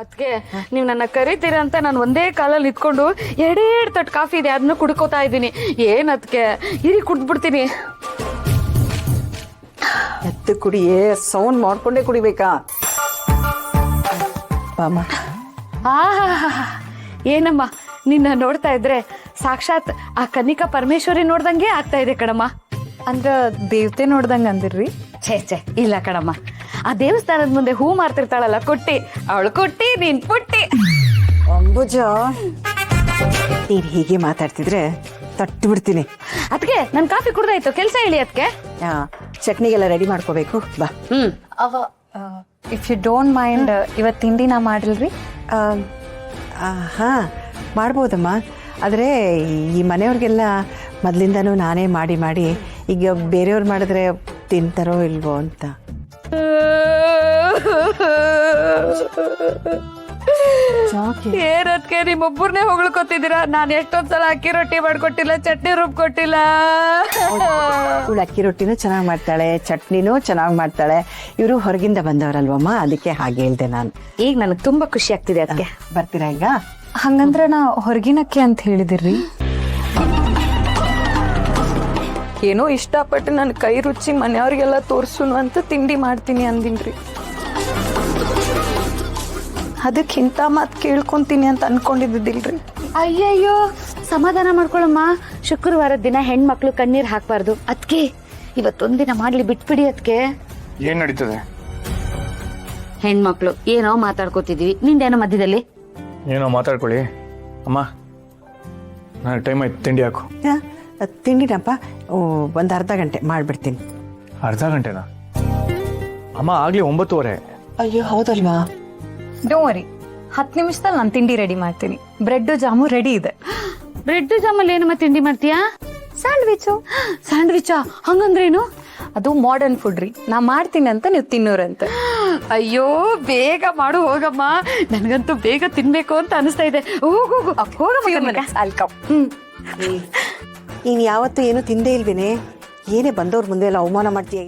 ಅದಕ್ಕೆ ನೀವು ನನ್ನ ಕರಿತೀರ ಅಂತ ನಾನು ಒಂದೇ ಕಾಲಲ್ಲಿ ನಿಂತ್ಕೊಂಡು ಎರಡೆರಡು ತಟ್ಟು ಕಾಫಿ ಇದೆ ಅದನ್ನ ಕುಡ್ಕೋತಾ ಇದ್ದೀನಿ. ಏನ್ ಅದಕ್ಕೆ ಇರಿ ಕುಡ್ದ್ಬಿಡ್ತೀನಿ. ಎತ್ತು ಕುಡಿಯೇ ಸೌಂಡ್ ಮಾಡ್ಕೊಂಡೇ ಕುಡಿಬೇಕಾ? ಬಾಮ. ಏನಮ್ಮ ನಿನ್ನ ನೋಡ್ತಾ ಇದ್ರೆ ಸಾಕ್ಷಾತ್ ಆ ಕನ್ನಿಕಾ ಪರಮೇಶ್ವರಿ ನೋಡ್ದಂಗೆ ಆಗ್ತಾ ಇದೆ ಕಣಮ್ಮ. ಅಂದ್ರ ದೇವತೆ ನೋಡ್ದಂಗ ಅಂದಿರ್ರಿ? ಛೇ ಇಲ್ಲ ಕಣಮ್ಮ, ಆ ದೇವಸ್ಥಾನದ ಮುಂದೆ ಹೂ ಮಾರ್ತಿರ್ತಾಳಲ್ಲ ಕೊಟ್ಟಿ, ಅವಳು ಕೊಟ್ಟಿ ನೀನ್ ಪುಟ್ಟಿ. ಅಂಬುಜ, ನೀನ್ ಹೀಗೆ ಮಾತಾಡ್ತಿದ್ರೆ ತಟ್ಟು ಬಿಡ್ತೀನಿ. ಅದಕ್ಕೆ ನನ್ ಕಾಫಿ ಕುಡ್ದಾಯ್ತು, ಕೆಲ್ಸ ಹೇಳಿ. ಅದಕ್ಕೆ ಚಟ್ನಿಗೆಲ್ಲ ರೆಡಿ ಮಾಡ್ಕೋಬೇಕು. ಬಾ. ಇಫ್ ಯು ಡೋಂಟ್ ಮೈಂಡ್, ಇವತ್ತು ತಿಂಡಿ ನಾ ಮಾಡಿಲ್ರಿ? ಹಾ, ಮಾಡ್ಬೋದಮ್ಮ. ಆದರೆ ಈ ಮನೆಯವ್ರಿಗೆಲ್ಲ ಮೊದಲಿಂದನೂ ನಾನೇ ಮಾಡಿ ಮಾಡಿ ಈಗ ಬೇರೆಯವ್ರು ಮಾಡಿದ್ರೆ ತಿಂತಾರೋ ಇಲ್ವೋ ಅಂತ. ಏನದ್ಕೆ ನಿಮ್ಮೊಬ್ಬರನ್ನೇ ಹೊಗಳ್ಕೊತಿದ್ದೀರಾ? ನಾನು ಎಷ್ಟೊಂದ್ಸಲ ಅಕ್ಕಿ ರೊಟ್ಟಿ ಮಾಡ್ಕೊಟ್ಟಿಲ್ಲ, ಚಟ್ನಿ ರುಬ್ಕೊಟ್ಟಿಲ್ಲ. ಇವಳು ಅಕ್ಕಿ ರೊಟ್ಟಿನೂ ಚೆನ್ನಾಗಿ ಮಾಡ್ತಾಳೆ, ಚಟ್ನಿನೂ ಚೆನ್ನಾಗಿ ಮಾಡ್ತಾಳೆ. ಇವರು ಹೊರಗಿಂದ ಬಂದವರಲ್ವಮ್ಮ, ಅದಕ್ಕೆ ಹಾಗೆ ಹೇಳ್ದೆ ನಾನು. ಈಗ ನನಗೆ ತುಂಬಾ ಖುಷಿ ಆಗ್ತಿದೆ. ಅದಕ್ಕೆ ಬರ್ತೀರಾ ಈಗ? ಹಂಗಂದ್ರ ನಾ ಹೊರಗಿನಕ್ಕೆ ಅಂತ ಹೇಳಿದಿರ್ರಿ? ಏನೋ ಇಷ್ಟಪಟ್ಟು ನನ್ನ ಕೈ ರುಚಿ ಮನೆಯವ್ರಿಗೆಲ್ಲ ತೋರ್ಸುನು ಅಂತ ತಿಂಡಿ ಮಾಡ್ತೀನಿ ಅಂದಿನ್ರಿ. ಅದಕ್ಕಿಂತ ಮಾತು ಕೇಳ್ಕೊಂತೀನಿ ಅಂತ ಅನ್ಕೊಂಡಿದ್ದಿಲ್ರಿ. ಅಯ್ಯಯ್ಯೋ, ಸಮಾಧಾನ ಮಾಡ್ಕೊಳಮ್ಮ. ಶುಕ್ರವಾರದ ದಿನ ಹೆಣ್ಮಕ್ಳು ಕಣ್ಣೀರ್ ಹಾಕ್ಬಾರ್ದು. ಅದಕ್ಕೆ ಇವತ್ತೊಂದಿನ ಮಾಡ್ಲಿ ಬಿಟ್ಬಿಡಿ. ಅದಕ್ಕೆ ಏನ್ ನಡೀತದೆ? ಹೆಣ್ಮಕ್ಳು ಏನೋ ಮಾತಾಡ್ಕೋತಿದೀವಿ, ನಿಂದೇನೋ ಮಧ್ಯದಲ್ಲಿ. ಏನೋ ಮಾತಾಡ್ಕೊಳ್ಳಿ ಅಮ್ಮ. ನನಗೆ ಟೈಮ್ ಆಯ್ತು, ತಿಂಡಿ ಹಾಕು. ತಿಂಡಿನಪ್ಪ ಒಂದು ಅರ್ಧ ಗಂಟೆ ಮಾಡಿಬಿಡ್ತೀನಿ. ಅರ್ಧ ಗಂಟೆನಾ ಅಮ್ಮ? ಆಗ್ಲಿ 9:30. ಅಯ್ಯೋ ಹೌದಲ್ವಾ? ಡೋಂಟ್ ವರಿ, 10 ನಿಮಿಷದಲ್ಲಿ ನಾನು ತಿಂಡಿ ರೆಡಿ ಮಾಡ್ತೀನಿ. ಬ್ರೆಡ್ ಜಾಮು ರೆಡಿ ಇದೆ. ಬ್ರೆಡ್ ಜಾಮಲ್ಲಿ ಏನಮ್ಮ ತಿಂಡಿ ಮಾಡ್ತೀಯಾ? ಸ್ಯಾಂಡ್ವಿಚು. ಸ್ಯಾಂಡ್ವಿಚಾ? ಹಂಗಂದ್ರೇನು? ಅದು ಮಾಡರ್ನ್ ಫುಡ್ ರೀ. ನಾ ಮಾಡ್ತೀನಿ ಅಂತ ನೀವು ತಿನ್ನೋರಂತೆ. ಅಯ್ಯೋ ಬೇಗ ಮಾಡು ಹೋಗಮ್ಮ, ನನ್ಗಂತೂ ಬೇಗ ತಿನ್ಬೇಕು ಅಂತ ಅನಿಸ್ತಾ ಇದೆ. ಹೋಗು ನೀನು ಯಾವತ್ತೂ ಏನು ತಿಂದೇ ಇಲ್ವೇನೆ? ಏನೇ ಬಂದವ್ರ ಮುಂದೆ ಎಲ್ಲ ಅವಮಾನ ಮಾಡ್ತೀಯ?